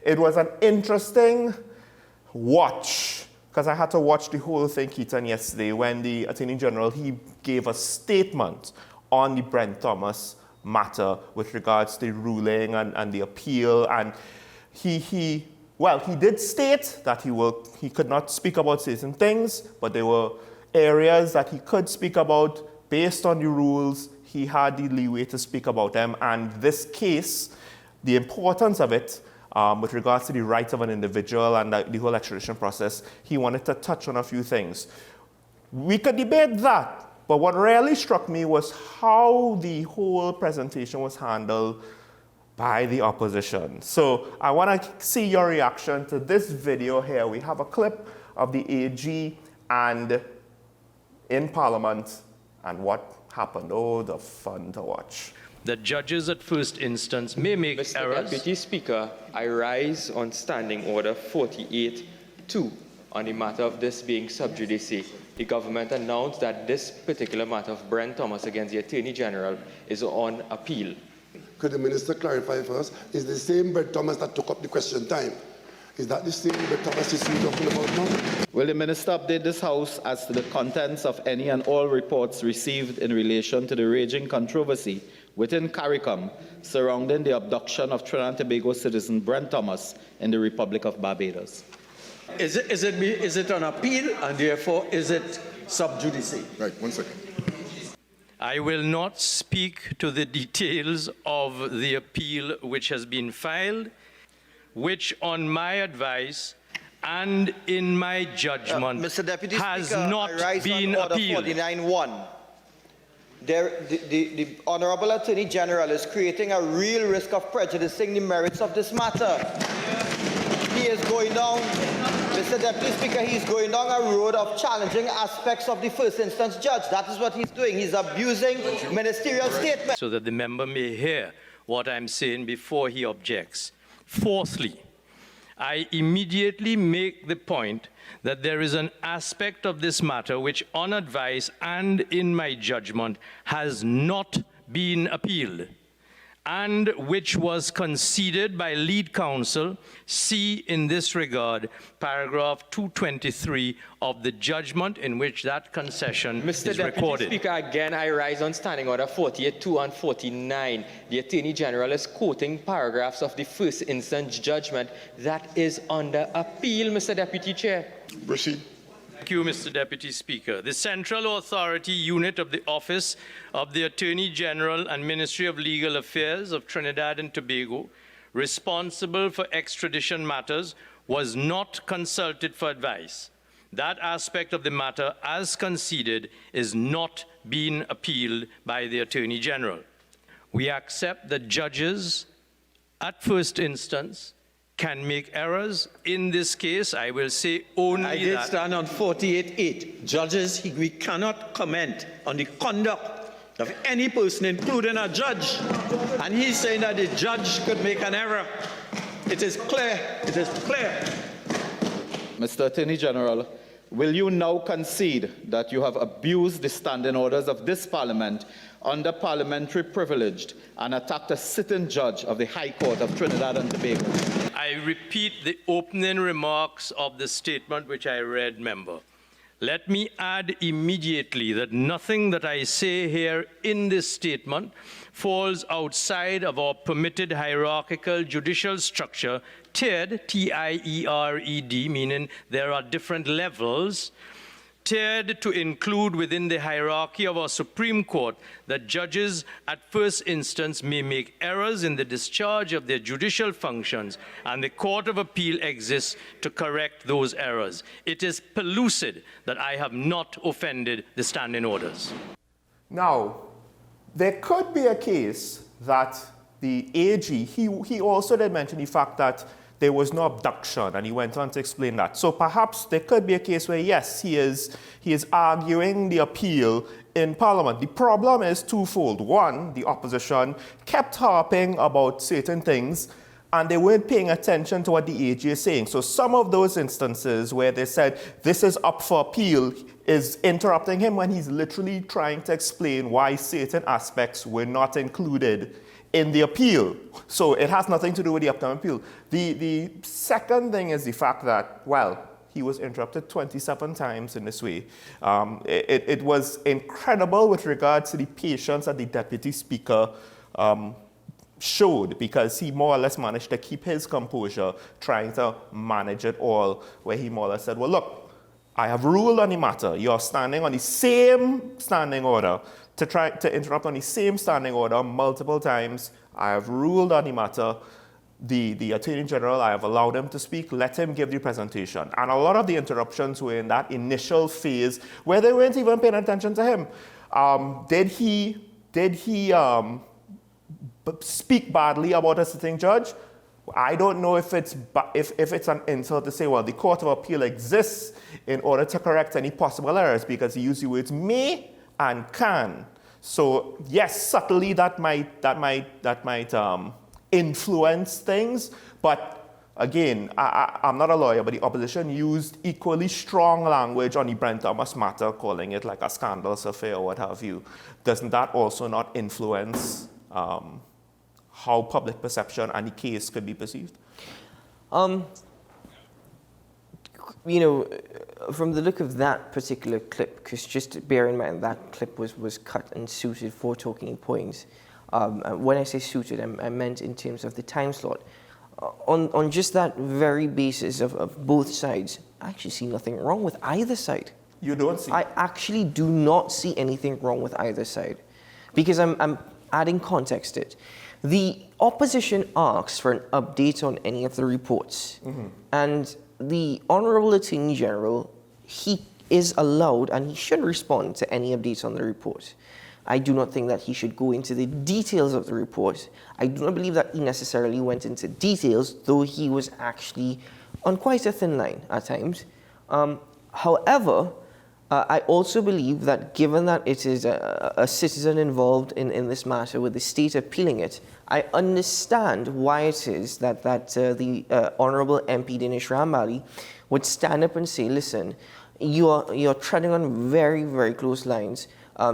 It was an interesting watch, because I had to watch the whole thing, Ketan, yesterday, when the Attorney General, he gave a statement on the Brent Thomas matter with regards to the ruling and the appeal, and he did state that he could not speak about certain things, but there were areas that he could speak about based on the rules. He had the leeway to speak about them, and this case, the importance of it, with regards to the rights of an individual and the whole extradition process, he wanted to touch on a few things. We could debate that, but what really struck me was how the whole presentation was handled by the opposition. So I want to see your reaction to this video here. We have a clip of the AG and in Parliament and what happened. Oh, the fun to watch. That judges at first instance may make errors. Mr. Deputy Speaker, I rise on Standing Order 48-2 on the matter of this being sub judice. The government announced that this particular matter of Brent Thomas against the Attorney General is on appeal. Could the Minister clarify first? Is the same Brent Thomas that took up the question time? Is that the same Brent Thomas is talking about now? Will the Minister update this House as to the contents of any and all reports received in relation to the raging controversy within CARICOM surrounding the abduction of Trinidad and Tobago citizen Brent Thomas in the Republic of Barbados? Is it an appeal, and therefore is it sub judice? Right, 1 second. I will not speak to the details of the appeal which has been filed, which on my advice and in my judgment Mr. Deputy has Speaker, not been appealed. 49-1. The Honourable Attorney General is creating a real risk of prejudicing the merits of this matter. He is going down, Mr. Deputy Speaker, he's going down a road of challenging aspects of the first instance judge. That is what he's doing. He's abusing ministerial statements. So that the member may hear what I'm saying before he objects. Fourthly, I immediately make the point that there is an aspect of this matter which, on advice and in my judgment, has not been appealed, and which was conceded by lead counsel. See in this regard paragraph 223 of the judgment in which that concession is Mr. recorded. Deputy Speaker, again I rise on Standing Order 48-2 and 49. The Attorney General is quoting paragraphs of the first instance judgment that is under appeal, Mr. Deputy Chair. Proceed. Thank you, Mr. Deputy Speaker. The Central Authority Unit of the Office of the Attorney General and Ministry of Legal Affairs of Trinidad and Tobago, responsible for extradition matters, was not consulted for advice. That aspect of the matter, as conceded, is not being appealed by the Attorney General. We accept that judges at first instance can make errors. In this case, I will say only I did that. stand on 48-8. Judges, we cannot comment on the conduct of any person, including a judge. And he's saying that the judge could make an error. It is clear. It is clear. Mr. Attorney General, will you now concede that you have abused the standing orders of this Parliament under parliamentary privilege and attacked a sitting judge of the High Court of Trinidad and Tobago? I repeat the opening remarks of the statement which I read, member. Let me add immediately that nothing that I say here in this statement falls outside of our permitted hierarchical judicial structure, tiered, T-I-E-R-E-D, meaning there are different levels, tiered to include within the hierarchy of our Supreme Court that judges at first instance may make errors in the discharge of their judicial functions, and the Court of Appeal exists to correct those errors. It is pellucid that I have not offended the standing orders. Now, there could be a case that the AG, he also did mention the fact that there was no abduction, and he went on to explain that. So perhaps there could be a case where, yes, he is arguing the appeal in Parliament. The problem is twofold. One, the opposition kept harping about certain things, and they weren't paying attention to what the AG is saying. So some of those instances where they said, this is up for appeal, is interrupting him when he's literally trying to explain why certain aspects were not included in the appeal. So it has nothing to do with the upcoming appeal. The second thing is the fact that, well, he was interrupted 27 times in this way. It was incredible with regards to the patience that the deputy speaker showed, because he more or less managed to keep his composure, trying to manage it all, where he more or less said, well, look, I have ruled on the matter. You're standing on the same standing order to try to interrupt on the same standing order multiple times. I have ruled on the matter. The Attorney General, I have allowed him to speak. Let him give the presentation. And a lot of the interruptions were in that initial phase where they weren't even paying attention to him. Did he speak badly about a sitting judge? I don't know if it's an insult to say, well, the Court of Appeal exists in order to correct any possible errors, because he used the words may and can. So yes, subtly that might influence things. But again, I'm not a lawyer, but the opposition used equally strong language on the Brent Thomas matter, calling it like a scandalous affair or what have you. Doesn't that also not influence how public perception and the case could be perceived? You know, from the look of that particular clip, because just bear in mind that clip was cut and suited for talking points. When I say suited, I meant in terms of the time slot. On just that very basis of both sides, I actually see nothing wrong with either side. You don't see? I actually do not see anything wrong with either side, because I'm adding context to it. The opposition asks for an update on any of the reports, and the Honourable Attorney General, he is allowed and he should respond to any updates on the report. I do not think that he should go into the details of the report. I do not believe that he necessarily went into details, though he was actually on quite a thin line at times. However, I also believe that given that it is a citizen involved in this matter with the state appealing it, I understand why it is that the Honourable MP Dinesh Rambali would stand up and say, listen, you're treading on very, very close lines.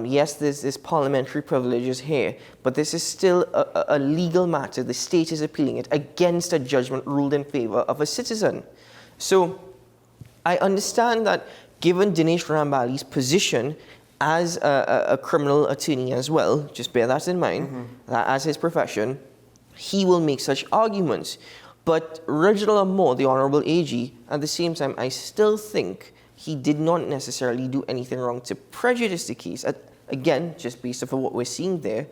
Yes, there's parliamentary privileges here, but this is still a legal matter. The state is appealing it against a judgment ruled in favour of a citizen. So I understand that given Dinesh Rambali's position as a criminal attorney as well, just bear that in mind, that as his profession, he will make such arguments. But Reginal Armor, the Honourable AG, at the same time, I still think he did not necessarily do anything wrong to prejudice the case. Again, just based off of what we're seeing there,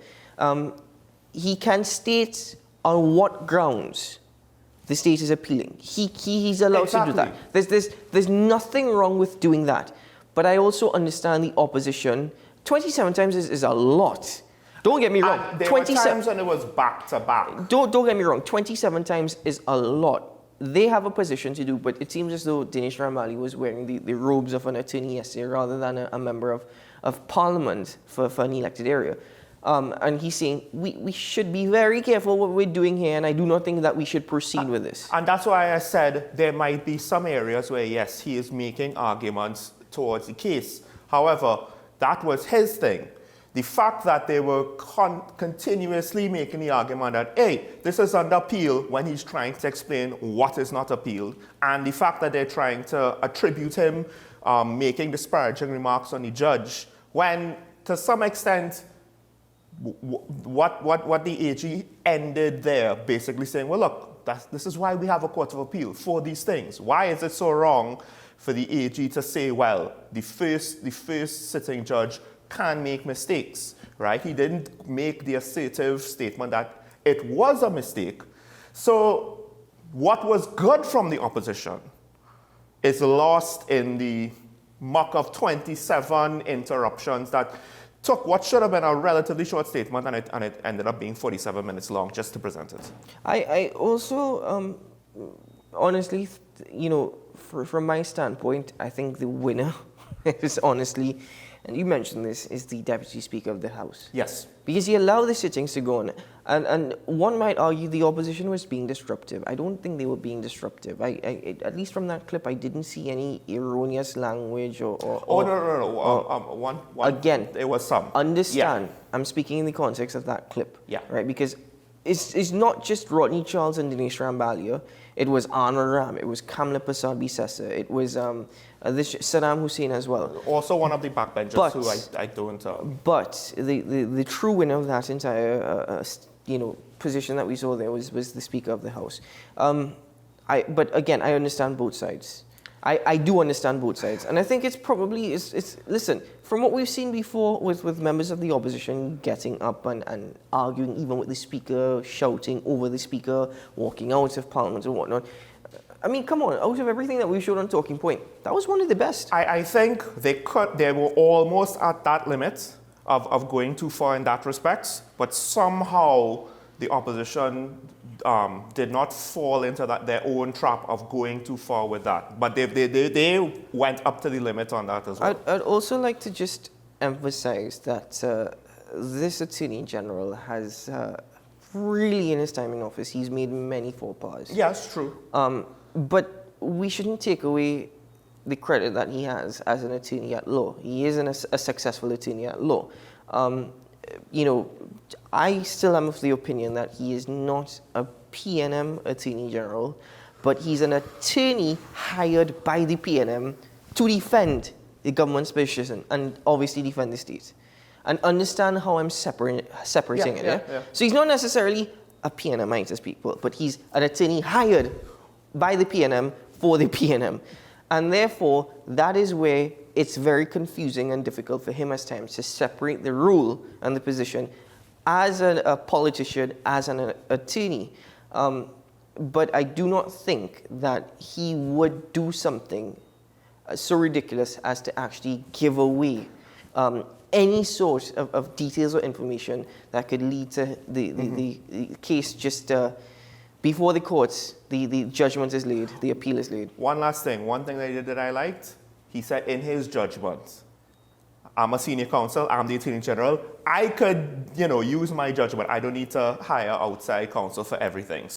he can state on what grounds the state is appealing. He's allowed to do that. There's nothing wrong with doing that. But I also understand the opposition. 27 times is a lot. Don't get me wrong. There were times when it was back to back. Don't get me wrong. 27 times is a lot. They have a position to do, but it seems as though Dinesh Rambali was wearing the robes of an attorney yesterday rather than a member of parliament for an elected area. And he's saying, we should be very careful what we're doing here, and I do not think that we should proceed with this. And that's why I said there might be some areas where, yes, he is making arguments towards the case. However, that was his thing. The fact that they were continuously making the argument that, hey, this is under appeal, when he's trying to explain what is not appealed, and the fact that they're trying to attribute him making disparaging remarks on the judge, when to some extent what the AG ended there, basically saying, well, look, this is why we have a Court of Appeal, for these things. Why is it so wrong for the AG to say, well, the first sitting judge can make mistakes, right? He didn't make the assertive statement that it was a mistake. So what was good from the opposition is lost in the muck of 27 interruptions that took what should have been a relatively short statement, and it ended up being 47 minutes long just to present it. I also, honestly, you know, from my standpoint, I think the winner is honestly, and you mentioned this, is the Deputy Speaker of the House. Yes. Because he allowed the sittings to go on. And one might argue the opposition was being disruptive. I don't think they were being disruptive. At least from that clip, I didn't see any erroneous language or no. Again, there was some. Understand, yeah. I'm speaking in the context of that clip. Yeah. Right? Because it's not just Rodney Charles and Dinesh Rambalia. It was Anwar Ram. It was Kamla Prasad Bisessa. It was this Saddam Hussein as well. Also one of the backbenchers But- who I don't... But the true winner of that entire position that we saw there was the Speaker of the House. But again, I understand both sides. I do understand both sides, and I think it's probably listen, from what we've seen before with members of the opposition getting up and arguing even with the Speaker, shouting over the Speaker, walking out of Parliament and whatnot. I mean, come on, out of everything that we showed on Talking Point, that was one of the best. I think they were almost at that limit of going too far in that respect, but somehow the opposition did not fall into their own trap of going too far with that. But they went up to the limit on that as well. I'd also like to just emphasize that this Attorney General has really, in his time in office, he's made many faux pas. Yes, true. But we shouldn't take away the credit that he has as an attorney at law. He is a successful attorney at law. I still am of the opinion that he is not a PNM Attorney General, but he's an attorney hired by the PNM to defend the government's position and obviously defend the state. And understand how I'm separating it. Yeah? So he's not necessarily a PNMite as people, but he's an attorney hired by the PNM for the PNM. And therefore, that is where it's very confusing and difficult for him at times to separate the role and the position as a politician, as an attorney. But I do not think that he would do something so ridiculous as to actually give away any sort of details or information that could lead to the case just before the courts, the judgment is laid, the appeal is laid. One last thing. One thing that he did that I liked, he said in his judgment, I'm a senior counsel, I'm the Attorney General. I could, use my judgment. I don't need to hire outside counsel for everything.